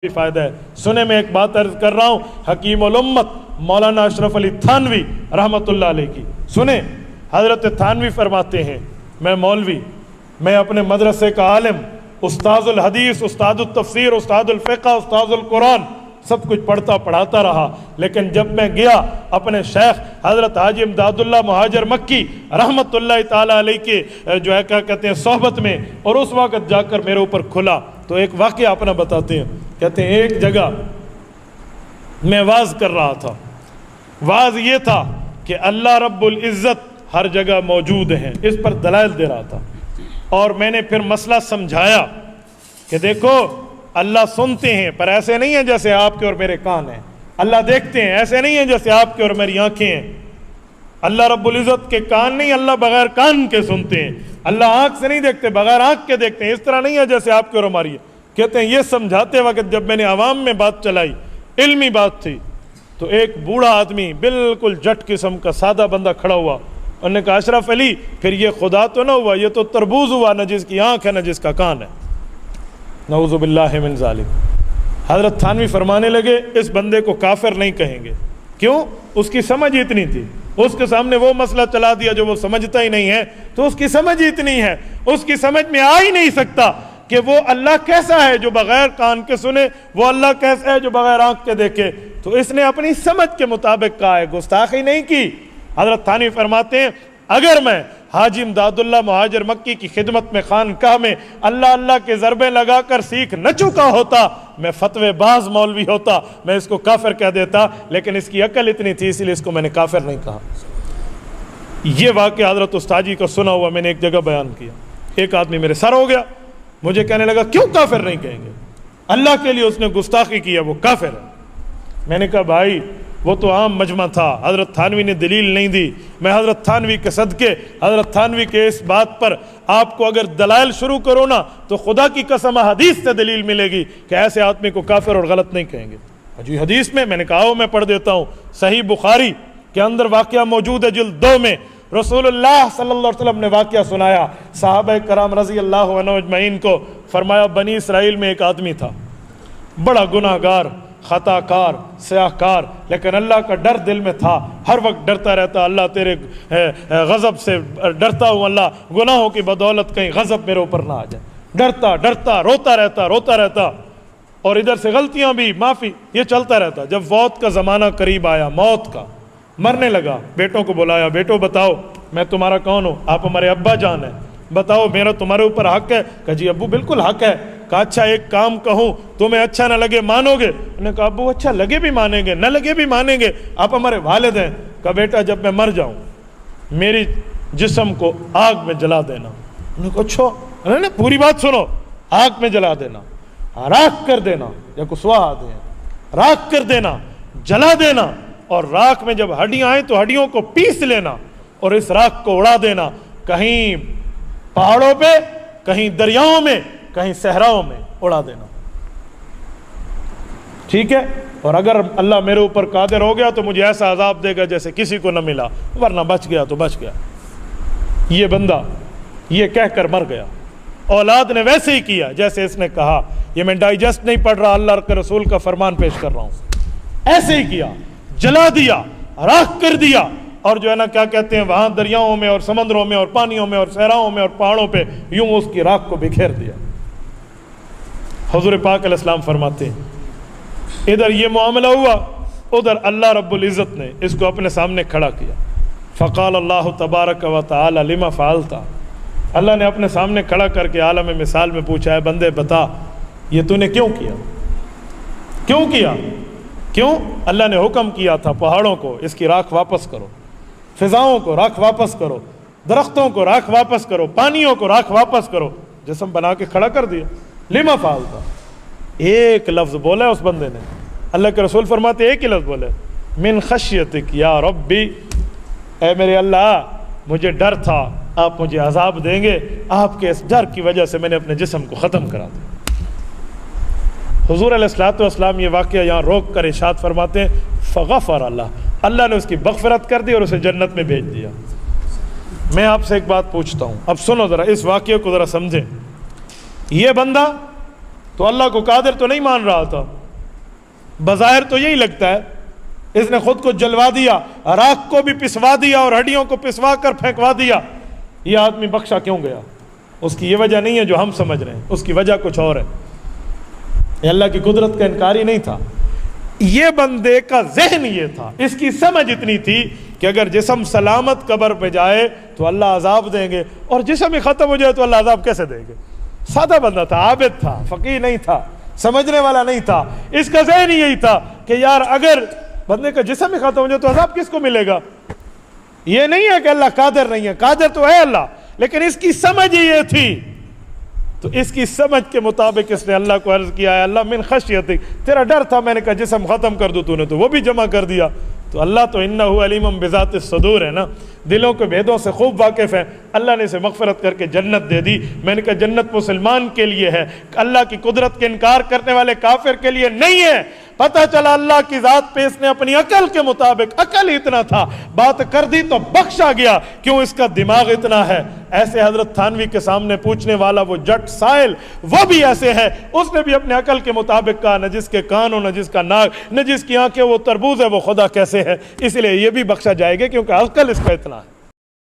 بھی فائدہ ہے۔ سنے میں ایک بات عرض کر رہا ہوں، حکیم الامت مولانا اشرف علی تھانوی رحمۃ اللہ علیہ کی سنیں۔ حضرت تھانوی فرماتے ہیں، میں مولوی، میں اپنے مدرسے کا عالم، استاذ الحدیث، استاد التفسیر، استاد الفقہ، استاد القرآن، سب کچھ پڑھتا پڑھاتا رہا، لیکن جب میں گیا اپنے شیخ حضرت حاجی امداد اللہ مہاجر مکی رحمۃ اللہ تعالیٰ علیہ کے جو ہے کیا کہتے ہیں صحبت میں، اور اس وقت جا کر میرے اوپر کھلا تو ایک واقعہ اپنا بتاتے ہیں۔ کہتے ہیں ایک جگہ میں واز کر رہا تھا، واز یہ تھا کہ اللہ رب العزت ہر جگہ موجود ہیں، اس پر دلائل دے رہا تھا، اور میں نے پھر مسئلہ سمجھایا کہ دیکھو اللہ سنتے ہیں پر ایسے نہیں ہیں جیسے آپ کے اور میرے کان ہیں، اللہ دیکھتے ہیں ایسے نہیں ہیں جیسے آپ کے اور میری آنکھیں ہیں، اللہ رب العزت کے کان نہیں، اللہ بغیر کان کے سنتے ہیں، اللہ آنکھ سے نہیں دیکھتے بغیر آنکھ کے دیکھتے ہیں، اس طرح نہیں ہے جیسے آپ کے اور ہماری ہے۔ کہتے ہیں یہ سمجھاتے وقت جب میں نے عوام میں بات چلائی، علمی بات تھی، تو ایک بوڑھا آدمی بالکل جٹ قسم کا سادہ بندہ کھڑا ہوا، انہوں نے کہا اشرف علی پھر یہ خدا تو نہ ہوا، یہ تو تربوز ہوا، نہ جس کی آنکھ ہے نہ جس کا کان ہے، نعوذ باللہ من ذالک۔ حضرت تھانوی فرمانے لگے اس بندے کو کافر نہیں کہیں گے، کیوں؟ اس کی سمجھ اتنی تھی، اس کے سامنے وہ مسئلہ چلا دیا جو وہ سمجھتا ہی نہیں ہے، تو اس کی سمجھ اتنی ہے، اس کی سمجھ میں آ ہی نہیں سکتا کہ وہ اللہ کیسا ہے جو بغیر کان کے سنے، وہ اللہ کیسا ہے جو بغیر آنکھ کے دیکھے، تو اس نے اپنی سمجھ کے مطابق کہا ہے، گستاخی نہیں کی۔ حضرت تھانوی فرماتے ہیں اگر میں حاجی امداد اللہ مہاجر مکی کی خدمت میں خانقاہ میں اللہ اللہ کے ضربے لگا کر سیکھ نہ چکا ہوتا، میں فتوے باز مولوی ہوتا، میں اس کو کافر کہہ دیتا، لیکن اس کی عقل اتنی تھی اس لیے اس کو میں نے کافر نہیں کہا۔ یہ واقعہ حضرت استاد جی کا سنا ہوا میں نے ایک جگہ بیان کیا۔ ایک آدمی میرے سر ہو گیا، مجھے کہنے لگا کیوں کافر نہیں کہیں گے، اللہ کے لیے اس نے گستاخی کیا، وہ کافر ہے۔ میں نے کہا بھائی وہ تو عام مجمع تھا، حضرت تھانوی نے دلیل نہیں دی، میں حضرت تھانوی کے صدقے، حضرت تھانوی کے اس بات پر آپ کو اگر دلائل شروع کرو نا تو خدا کی قسم حدیث سے دلیل ملے گی کہ ایسے آدمی کو کافر اور غلط نہیں کہیں گے۔ جی حدیث میں نے کہا میں پڑھ دیتا ہوں، صحیح بخاری کے اندر واقعہ موجود ہے جلد 2 میں، رسول اللہ صلی اللہ علیہ وسلم نے واقعہ سنایا صحابہ کرام رضی اللہ عنہ اجمعین کو، فرمایا بنی اسرائیل میں ایک آدمی تھا، بڑا گناہ گار، خطا کار، سیاہ کار، لیکن اللہ کا ڈر دل میں تھا، ہر وقت ڈرتا رہتا، اللہ تیرے غضب سے ڈرتا ہوں، اللہ گناہوں کی بدولت کہیں غضب میرے اوپر نہ آ جائے، ڈرتا ڈرتا روتا رہتا، اور ادھر سے غلطیاں بھی، معافی، یہ چلتا رہتا۔ جب موت کا زمانہ قریب آیا، موت کا، مرنے لگا، بیٹوں کو بلایا، بیٹو بتاؤ میں تمہارا کون ہوں؟ آپ ہمارے ابا جان ہیں، بتاؤ میرا تمہارے اوپر حق ہے؟ کہا جی ابو بالکل حق ہے۔ کہا اچھا ایک کام کہوں تمہیں اچھا نہ لگے مانو گے؟ انہوں نے کہا ابو اچھا لگے بھی مانیں گے، نہ لگے بھی مانیں گے، آپ ہمارے والد ہیں۔ کہا بیٹا جب میں مر جاؤں میری جسم کو آگ میں جلا دینا۔ انہوں نے کہا اچھا، انہوں نے پوری بات سنو، آگ میں جلا دینا، راکھ کر دینا، یا کسوا دیں، راکھ کر دینا، جلا دینا، اور راکھ میں جب ہڈیاں آئیں تو ہڈیوں کو پیس لینا اور اس راکھ کو اڑا دینا، کہیں پہاڑوں پہ، کہیں دریاؤں میں، کہیں صحراؤں میں اڑا دینا، ٹھیک ہے؟ اور اگر اللہ میرے اوپر قادر ہو گیا تو مجھے ایسا عذاب دے گا جیسے کسی کو نہ ملا، ورنہ بچ گیا تو بچ گیا۔ یہ بندہ یہ کہہ کر مر گیا، اولاد نے ویسے ہی کیا جیسے اس نے کہا۔ یہ میں ڈائجسٹ نہیں پڑھ رہا، اللہ کے رسول کا فرمان پیش کر رہا ہوں، ایسے ہی کیا، جلا دیا، راکھ کر دیا، اور جو ہے نا کیا کہتے ہیں وہاں دریاؤں میں اور سمندروں میں اور پانیوں میں اور صحراؤں میں اور پہاڑوں پہ یوں اس کی راکھ کو بکھیر دیا۔ حضور پاک علیہ السلام فرماتے ہیں ادھر یہ معاملہ ہوا، ادھر اللہ رب العزت نے اس کو اپنے سامنے کھڑا کیا۔ فقال اللہ تبارک و تعالی لما فعلت، اللہ نے اپنے سامنے کھڑا کر کے عالم مثال میں پوچھا ہے بندے بتا یہ تو نے کیوں کیا، کیوں کیا؟ کیوں؟ اللہ نے حکم کیا تھا پہاڑوں کو اس کی راکھ واپس کرو، فضاؤں کو راکھ واپس کرو، درختوں کو راکھ واپس کرو، پانیوں کو راکھ واپس کرو، جسم بنا کے کھڑا کر دیا۔ لما فعلت، ایک لفظ بولا ہے اس بندے نے، اللہ کے رسول فرماتے ایک ہی لفظ بولے، من خشیتک یا ربی، اے میرے اللہ مجھے ڈر تھا آپ مجھے عذاب دیں گے، آپ کے اس ڈر کی وجہ سے میں نے اپنے جسم کو ختم کرا دیا۔ حضور علیہ الصلوۃ والسلام یہ واقعہ یہاں روک کر ارشاد فرماتے ہیں فغفر اللہ نے اس کی مغفرت کر دی اور اسے جنت میں بھیج دیا۔ میں آپ سے ایک بات پوچھتا ہوں، اب سنو ذرا، اس واقعے کو ذرا سمجھیں۔ یہ بندہ تو اللہ کو قادر تو نہیں مان رہا تھا، بظاہر تو یہی لگتا ہے، اس نے خود کو جلوا دیا، راکھ کو بھی پسوا دیا اور ہڈیوں کو پسوا کر پھینکوا دیا، یہ آدمی بخشا کیوں گیا؟ اس کی یہ وجہ نہیں ہے جو ہم سمجھ رہے ہیں، اس کی وجہ کچھ اور ہے۔ یہ اللہ کی قدرت کا انکار ہی نہیں تھا، یہ بندے کا ذہن یہ تھا، اس کی سمجھ اتنی تھی کہ اگر جسم سلامت قبر پہ جائے تو اللہ عذاب دیں گے، اور جسم ہی ختم ہو جائے تو اللہ عذاب کیسے دیں گے؟ سادہ بندہ تھا، عابد تھا، فقیہ نہیں تھا، سمجھنے والا نہیں تھا، اس کا ذہن یہی تھا کہ یار اگر بندے کا جسم ہی ختم ہو جائے تو عذاب کس کو ملے گا؟ یہ نہیں ہے کہ اللہ قادر نہیں ہے، قادر تو ہے اللہ، لیکن اس کی سمجھ ہی یہ تھی۔ تو اس کی سمجھ کے مطابق اس نے اللہ کو عرض کیا ہے اللہ من خشیتک، تیرا ڈر تھا میں نے کہا جسم ختم کر دوں، تو نے تو وہ بھی جمع کر دیا۔ تو اللہ تو انہ علیم بذات الصدور ہے نا، دلوں کے بھیدوں سے خوب واقف ہے۔ اللہ نے اسے مغفرت کر کے جنت دے دی۔ میں نے کہا جنت مسلمان کے لیے ہے، اللہ کی قدرت کے انکار کرنے والے کافر کے لیے نہیں ہے۔ پتہ چلا اللہ کی ذات پہ اس نے اپنی عقل کے مطابق، عقل ہی اتنا تھا، بات کر دی تو بخشا گیا، کیوں اس کا دماغ اتنا ہے۔ ایسے حضرت تھانوی کے سامنے پوچھنے والا وہ جٹ سائل، وہ بھی ایسے ہے، اس نے بھی اپنے عقل کے مطابق کہا نہ جس کے کان ہو، نہ جس کا ناک، نہ جس کی آنکھیں وہ تربوز ہے، وہ خدا کیسے ہے؟ اس لیے یہ بھی بخشا جائے گا کیونکہ عقل اس کا اتنا ہے۔